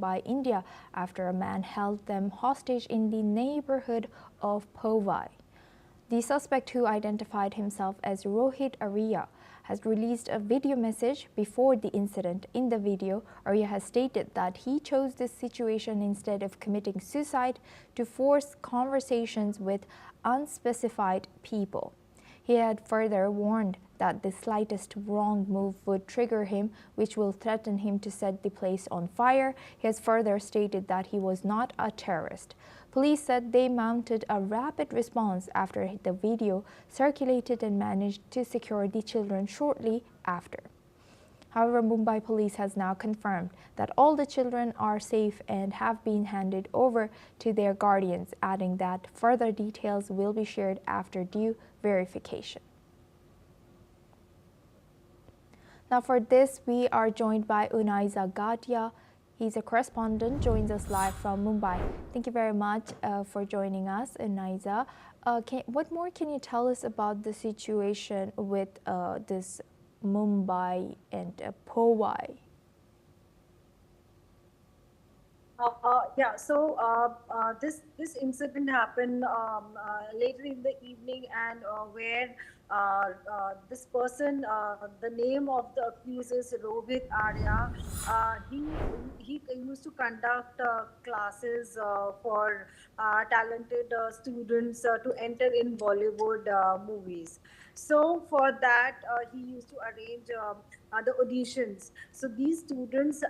Mumbai, India, after a man held them hostage in the neighborhood of Powai. The suspect, who identified himself as Rohit Arya, has released a video message before the incident. In the video, Arya has stated that he chose this situation instead of committing suicide to force conversations with unspecified people. He had further warned that the slightest wrong move would trigger him, which will threaten him to set the place on fire. He has further stated that he was not a terrorist. Police said they mounted a rapid response after the video circulated and managed to secure the children shortly after. However, Mumbai police has now confirmed that all the children are safe and have been handed over to their guardians, adding that further details will be shared after due verification. Now for this, we are joined by Unaiza Gadia. He's a correspondent, joins us live from Mumbai. Thank you very much for joining us, Unaiza. What more can you tell us about the situation with this Mumbai and Powai? This incident happened later in the evening, and where this person, the name of the accused is Rohit Arya. He used to conduct classes for talented students to enter in Bollywood movies. So for that, he used to arrange the auditions. So these students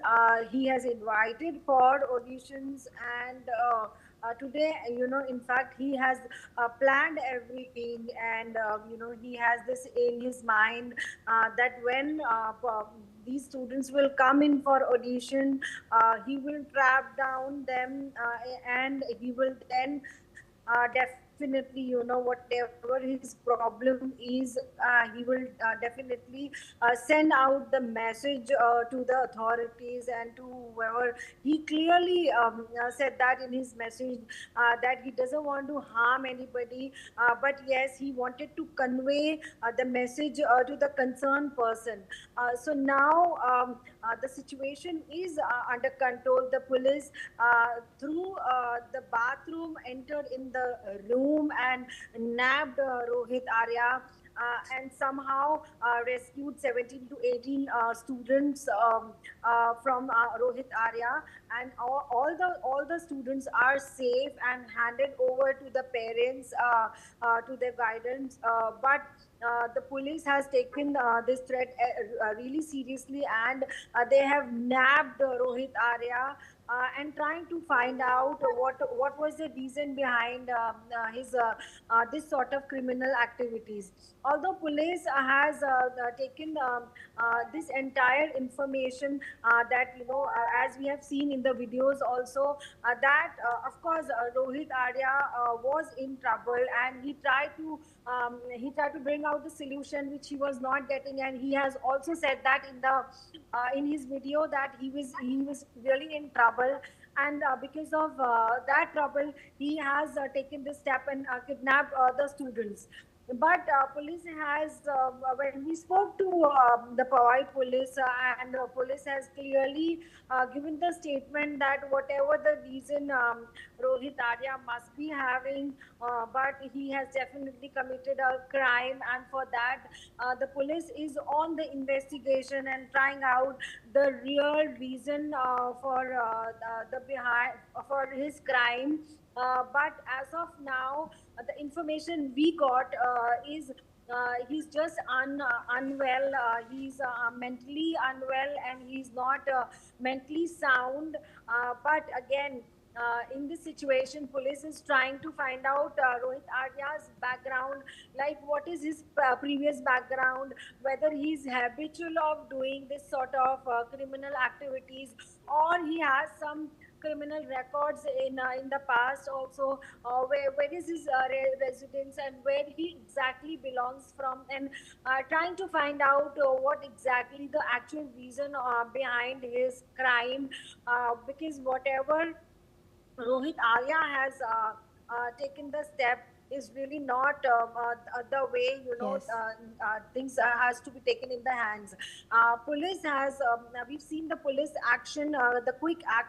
he has invited for auditions, and today, in fact, he has planned everything, and he has this in his mind that when these students will come in for audition, he will trap down them, and he will then definitely, whatever his problem is, he will definitely send out the message to the authorities and to whoever. He clearly said that in his message, that he doesn't want to harm anybody, but yes, he wanted to convey the message to the concerned person. So now the situation is under control. The police, through the bathroom, entered in the room and nabbed Rohit Arya. And somehow rescued 17 to 18 students from Rohit Arya, and all the students are safe and handed over to the parents, to their guidance. But the police has taken this threat really seriously, and they have nabbed Rohit Arya, and trying to find out what was the reason behind his this sort of criminal activities. Although police has taken this entire information, that as we have seen in the videos also, that of course Rohit Arya was in trouble, and he tried to bring out the solution which he was not getting, and he has also said that in his video that he was really in trouble, and because of that trouble, he has taken this step and kidnapped the students. But police has, when we spoke to the Powai police, and police has clearly given the statement that whatever the reason, Rohit Arya must be having, but he has definitely committed a crime, and for that, the police is on the investigation and trying out the real reason for the behind for his crime. But as of now, the information we got is he's just unwell. He's mentally unwell, and he's not mentally sound. But again, in this situation, police is trying to find out Rohit Arya's background, like what is his previous background, whether he's habitual of doing this sort of criminal activities, or he has some criminal records in the past also. Where is his residence, and where he exactly belongs from, and trying to find out what exactly the actual reason behind his crime, because whatever Rohit Arya has taken the step is really not the way, Yes. things has to be taken in the hands. Police has, we've seen the police action, the quick action